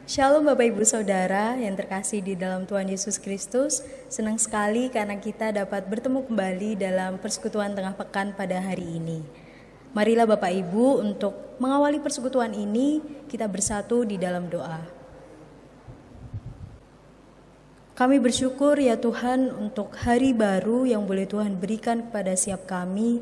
Shalom Bapak Ibu Saudara yang terkasih di dalam Tuhan Yesus Kristus. Senang sekali karena kita dapat bertemu kembali dalam persekutuan tengah pekan pada hari ini. Marilah Bapak Ibu untuk mengawali persekutuan ini kita bersatu di dalam doa. Kami bersyukur ya Tuhan untuk hari baru yang boleh Tuhan berikan kepada setiap kami.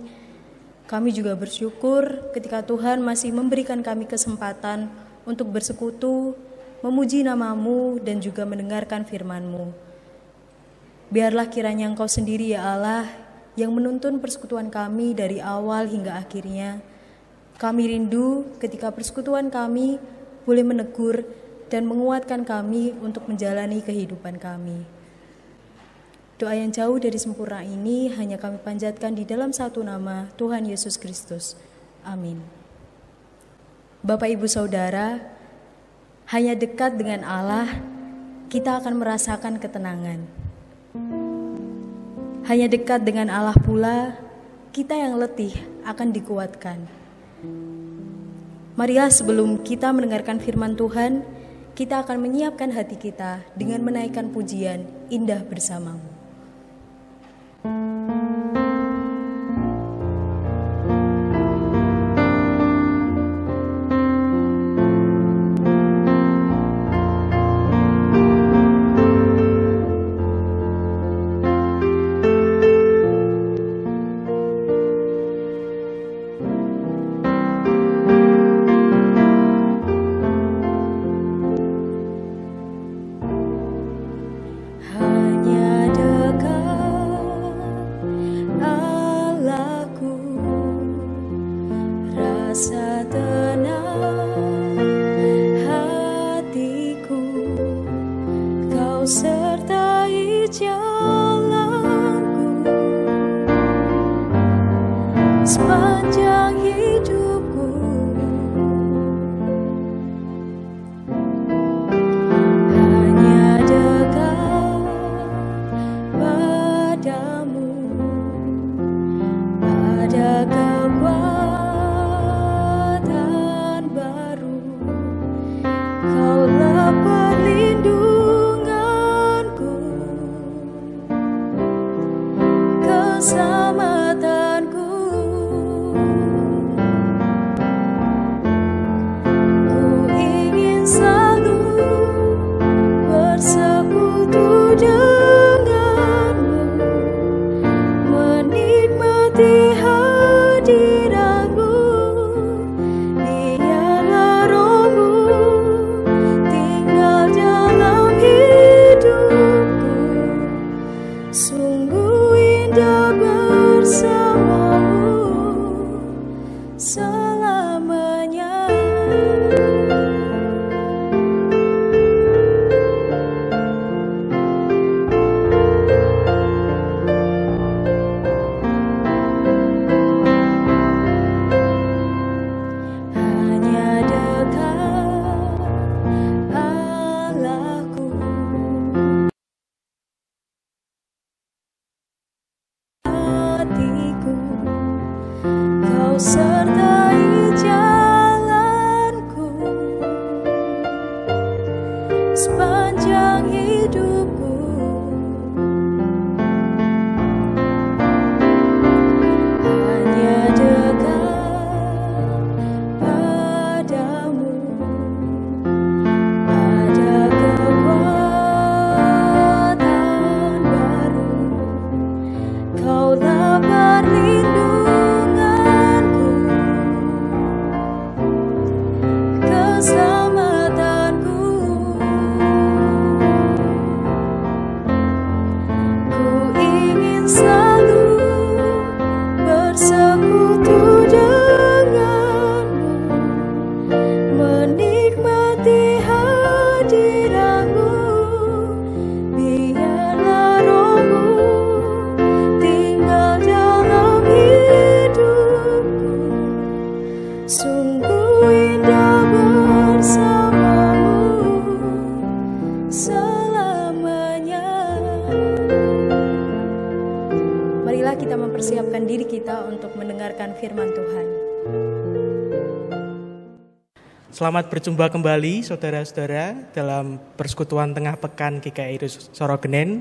Kami juga bersyukur ketika Tuhan masih memberikan kami kesempatan untuk bersekutu, memuji nama-Mu dan juga mendengarkan firman-Mu. Biarlah kiranya Engkau sendiri ya Allah yang menuntun persekutuan kami dari awal hingga akhirnya. Kami rindu ketika persekutuan kami boleh menegur dan menguatkan kami untuk menjalani kehidupan kami. Doa yang jauh dari sempurna ini hanya kami panjatkan di dalam satu nama, Tuhan Yesus Kristus. Amin. Bapak Ibu Saudara, hanya dekat dengan Allah, kita akan merasakan ketenangan. Hanya dekat dengan Allah pula, kita yang letih akan dikuatkan. Marilah sebelum kita mendengarkan firman Tuhan, kita akan menyiapkan hati kita dengan menaikkan pujian indah bersama-Mu. Selamat berjumpa kembali saudara-saudara dalam persekutuan tengah pekan GKI Sorogenen.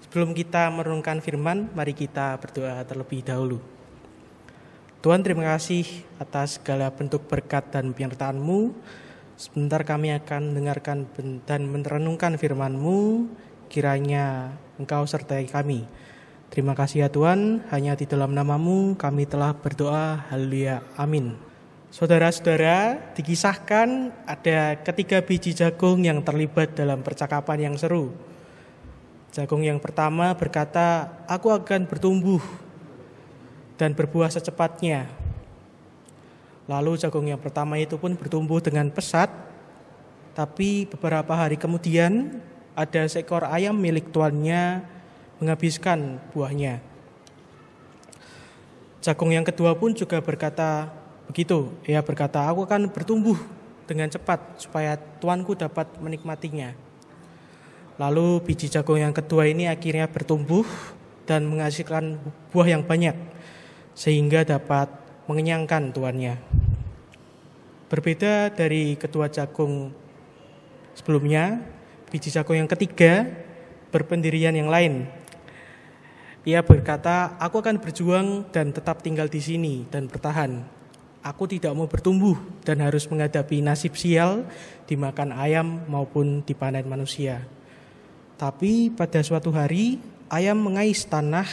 Sebelum kita merenungkan firman, mari kita berdoa terlebih dahulu. Tuhan, terima kasih atas segala bentuk berkat dan penyertaan-Mu. Sebentar kami akan mendengarkan dan merenungkan firman-Mu, kiranya Engkau sertai kami. Terima kasih ya Tuhan, hanya di dalam nama-Mu kami telah berdoa, haleluya, amin. Saudara-saudara, dikisahkan ada ketiga biji jagung yang terlibat dalam percakapan yang seru. Jagung yang pertama berkata, "Aku akan bertumbuh dan berbuah secepatnya." Lalu jagung yang pertama itu pun bertumbuh dengan pesat, tapi beberapa hari kemudian ada seekor ayam milik tuannya menghabiskan buahnya. Jagung yang kedua pun juga berkata begitu. Ia berkata, "Aku akan bertumbuh dengan cepat supaya tuanku dapat menikmatinya." Lalu biji jagung yang kedua ini akhirnya bertumbuh dan menghasilkan buah yang banyak sehingga dapat mengenyangkan tuannya. Berbeda dari kedua jagung sebelumnya, biji jagung yang ketiga berpendirian yang lain. Ia berkata, "Aku akan berjuang dan tetap tinggal di sini dan bertahan. Aku tidak mau bertumbuh dan harus menghadapi nasib sial dimakan ayam maupun dipanen manusia." Tapi pada suatu hari, ayam mengais tanah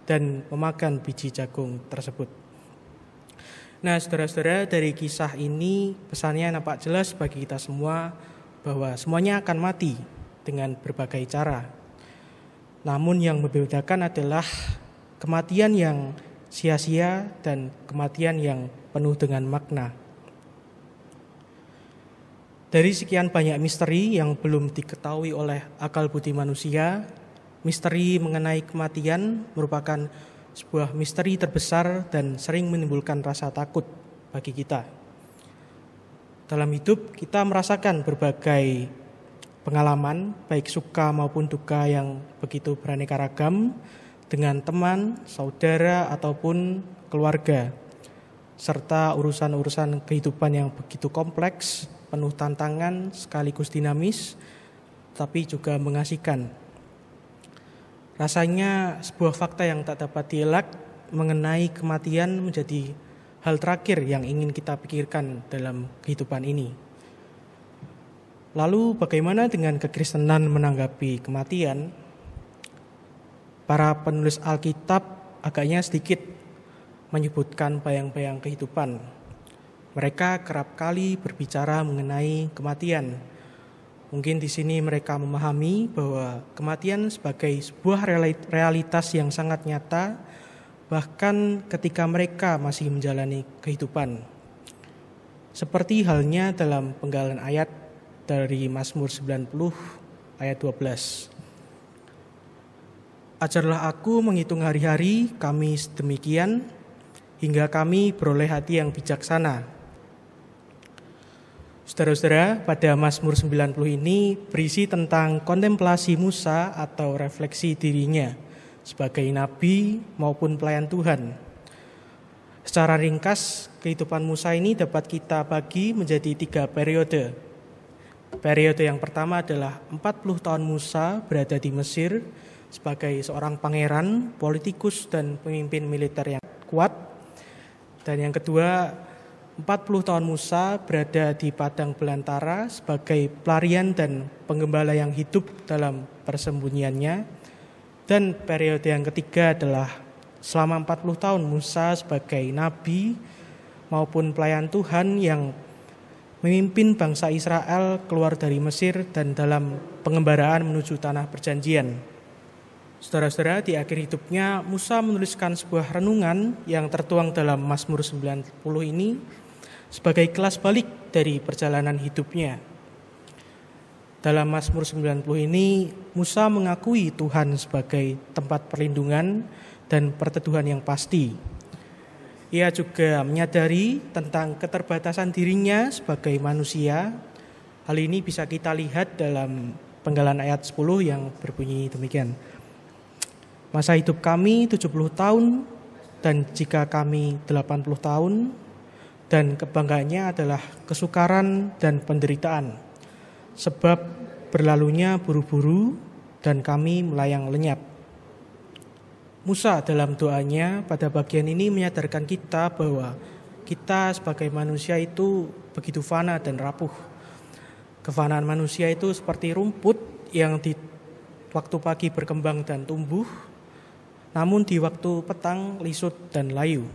dan memakan biji jagung tersebut. Nah, saudara-saudara, dari kisah ini pesannya nampak jelas bagi kita semua bahwa semuanya akan mati dengan berbagai cara. Namun yang membedakan adalah kematian yang sia-sia dan kematian yang penuh dengan makna. Dari sekian banyak misteri yang belum diketahui oleh akal budi manusia, misteri mengenai kematian merupakan sebuah misteri terbesar dan sering menimbulkan rasa takut bagi kita. Dalam hidup kita merasakan berbagai pengalaman, baik suka maupun duka yang begitu beraneka ragam, dengan teman, saudara, ataupun keluarga, serta urusan-urusan kehidupan yang begitu kompleks, penuh tantangan, sekaligus dinamis, tapi juga mengasihkan. Rasanya sebuah fakta yang tak dapat dielak mengenai kematian menjadi hal terakhir yang ingin kita pikirkan dalam kehidupan ini. Lalu bagaimana dengan kekristenan menanggapi kematian? Para penulis Alkitab agaknya sedikit menyebutkan bayang-bayang kehidupan. Mereka kerap kali berbicara mengenai kematian. Mungkin di sini mereka memahami bahwa kematian sebagai sebuah realitas yang sangat nyata, bahkan ketika mereka masih menjalani kehidupan. Seperti halnya dalam penggalan ayat dari Mazmur 90 ayat 12. "Ajarlah aku menghitung hari-hari kami sedemikian, hingga kami beroleh hati yang bijaksana." Saudara-saudara, pada Mazmur 90 ini berisi tentang kontemplasi Musa atau refleksi dirinya sebagai nabi maupun pelayan Tuhan. Secara ringkas, kehidupan Musa ini dapat kita bagi menjadi 3 periode. Periode yang pertama adalah 40 tahun Musa berada di Mesir sebagai seorang pangeran, politikus, dan pemimpin militer yang kuat. Dan yang kedua, 40 tahun Musa berada di padang belantara sebagai pelarian dan penggembala yang hidup dalam persembunyiannya. Dan periode yang ketiga adalah selama 40 tahun Musa sebagai nabi maupun pelayan Tuhan yang memimpin bangsa Israel keluar dari Mesir dan dalam pengembaraan menuju tanah perjanjian. Saudara-saudara, di akhir hidupnya Musa menuliskan sebuah renungan yang tertuang dalam Mazmur 90 ini sebagai kelas balik dari perjalanan hidupnya. Dalam Mazmur 90 ini, Musa mengakui Tuhan sebagai tempat perlindungan dan perteduhan yang pasti. Ia juga menyadari tentang keterbatasan dirinya sebagai manusia. Hal ini bisa kita lihat dalam penggalan ayat 10 yang berbunyi demikian. "Masa hidup kami 70 tahun, dan jika kami 80 tahun, dan kebanggaannya adalah kesukaran dan penderitaan, sebab berlalunya buru-buru dan kami melayang lenyap. Musa dalam doanya pada bagian ini menyadarkan kita bahwa kita sebagai manusia itu begitu fana dan rapuh. Kefanaan manusia itu seperti rumput yang di waktu pagi berkembang dan tumbuh, namun di waktu petang lisut dan layu.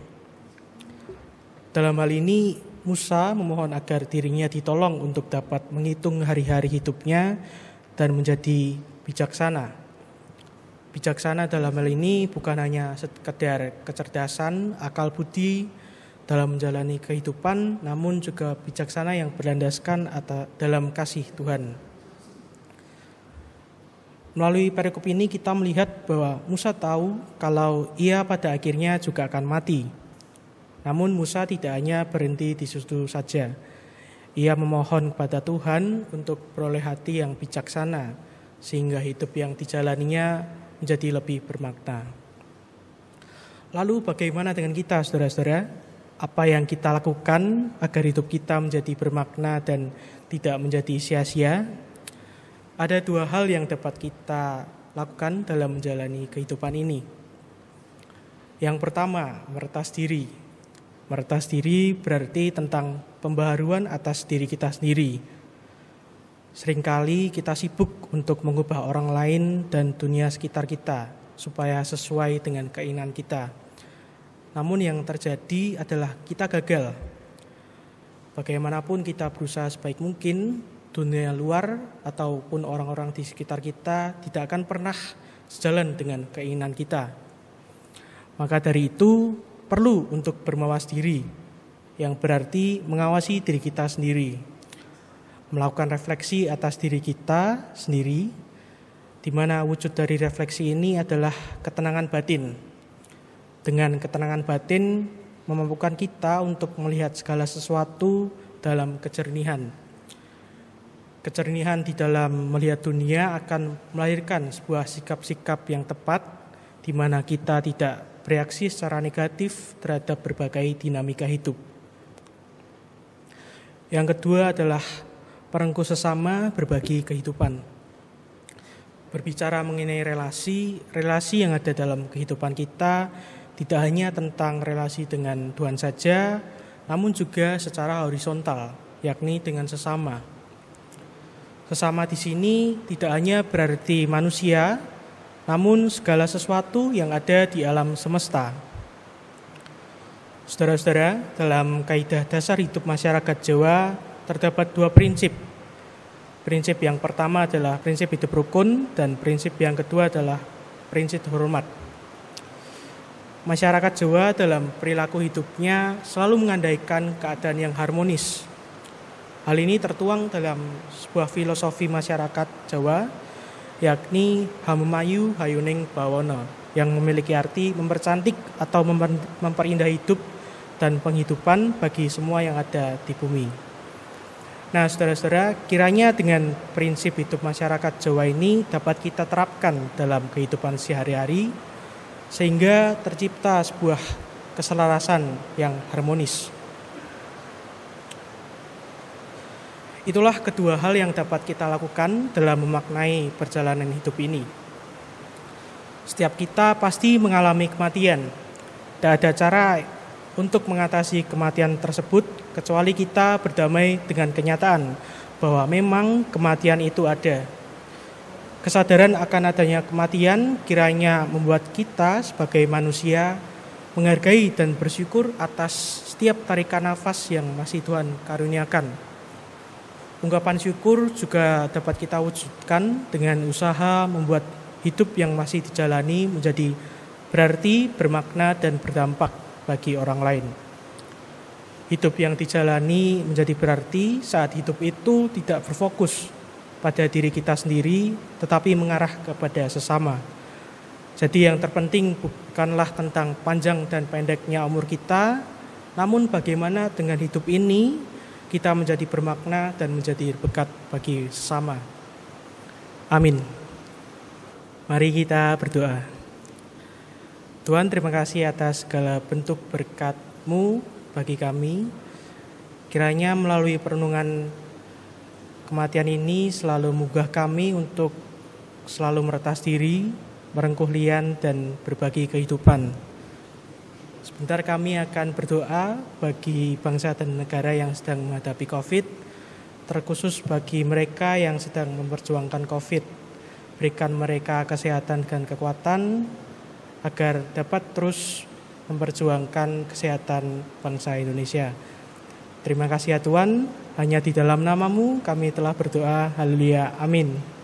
Dalam hal ini, Musa memohon agar dirinya ditolong untuk dapat menghitung hari-hari hidupnya dan menjadi bijaksana. Bijaksana dalam hal ini bukan hanya sekedar kecerdasan, akal budi dalam menjalani kehidupan, namun juga bijaksana yang berlandaskan dalam kasih Tuhan. Melalui perikop ini kita melihat bahwa Musa tahu kalau ia pada akhirnya juga akan mati. Namun Musa tidak hanya berhenti di situ saja. Ia memohon kepada Tuhan untuk beroleh hati yang bijaksana, sehingga hidup yang dijalaninya menjadi lebih bermakna. Lalu bagaimana dengan kita, saudara-saudara? Apa yang kita lakukan agar hidup kita menjadi bermakna dan tidak menjadi sia-sia? Ada dua hal yang dapat kita lakukan dalam menjalani kehidupan ini. Yang pertama, meretas diri. Meretas diri berarti tentang pembaharuan atas diri kita sendiri. Seringkali kita sibuk untuk mengubah orang lain dan dunia sekitar kita supaya sesuai dengan keinginan kita. Namun yang terjadi adalah kita gagal. Bagaimanapun kita berusaha sebaik mungkin, dunia luar ataupun orang-orang di sekitar kita tidak akan pernah sejalan dengan keinginan kita. Maka dari itu, perlu untuk bermawas diri, yang berarti mengawasi diri kita sendiri, melakukan refleksi atas diri kita sendiri, di mana wujud dari refleksi ini adalah ketenangan batin. Dengan ketenangan batin memampukan kita untuk melihat segala sesuatu dalam kejernihan. Kejernihan di dalam melihat dunia akan melahirkan sebuah sikap-sikap yang tepat, di mana kita tidak bereaksi secara negatif terhadap berbagai dinamika hidup. Yang kedua adalah perengkuh sesama berbagi kehidupan. Berbicara mengenai relasi yang ada dalam kehidupan kita tidak hanya tentang relasi dengan Tuhan saja, namun juga secara horizontal, yakni dengan sesama. Sesama di sini tidak hanya berarti manusia, namun segala sesuatu yang ada di alam semesta. Saudara-saudara, dalam kaidah dasar hidup masyarakat Jawa terdapat dua prinsip. Prinsip yang pertama adalah prinsip hidup rukun dan prinsip yang kedua adalah prinsip hormat. Masyarakat Jawa dalam perilaku hidupnya selalu mengandaikan keadaan yang harmonis. Hal ini tertuang dalam sebuah filosofi masyarakat Jawa, yakni Hamemayu Hayuning Bawana, yang memiliki arti mempercantik atau memperindah hidup dan penghidupan bagi semua yang ada di bumi. Nah, saudara-saudara, kiranya dengan prinsip hidup masyarakat Jawa ini dapat kita terapkan dalam kehidupan sehari-hari, sehingga tercipta sebuah keselarasan yang harmonis. Itulah kedua hal yang dapat kita lakukan dalam memaknai perjalanan hidup ini. Setiap kita pasti mengalami kematian. Tidak ada cara untuk mengatasi kematian tersebut kecuali kita berdamai dengan kenyataan bahwa memang kematian itu ada. Kesadaran akan adanya kematian kiranya membuat kita sebagai manusia menghargai dan bersyukur atas setiap tarikan nafas yang masih Tuhan karuniakan. Ungkapan syukur juga dapat kita wujudkan dengan usaha membuat hidup yang masih dijalani menjadi berarti, bermakna, dan berdampak bagi orang lain. Hidup yang dijalani menjadi berarti saat hidup itu tidak berfokus pada diri kita sendiri, tetapi mengarah kepada sesama. Jadi yang terpenting bukanlah tentang panjang dan pendeknya umur kita, namun bagaimana dengan hidup ini kita menjadi bermakna dan menjadi berkat bagi sesama. Amin. Mari kita berdoa. Tuhan, terima kasih atas segala bentuk berkat-Mu bagi kami. Kiranya melalui perenungan kematian ini selalu menggugah kami untuk selalu meretas diri, merengkuh lian, dan berbagi kehidupan. Sebentar kami akan berdoa bagi bangsa dan negara yang sedang menghadapi COVID, terkhusus bagi mereka yang sedang memperjuangkan COVID. Berikan mereka kesehatan dan kekuatan agar dapat terus memperjuangkan kesehatan bangsa Indonesia. Terima kasih ya Tuhan, hanya di dalam nama-Mu kami telah berdoa. Haleluya, amin.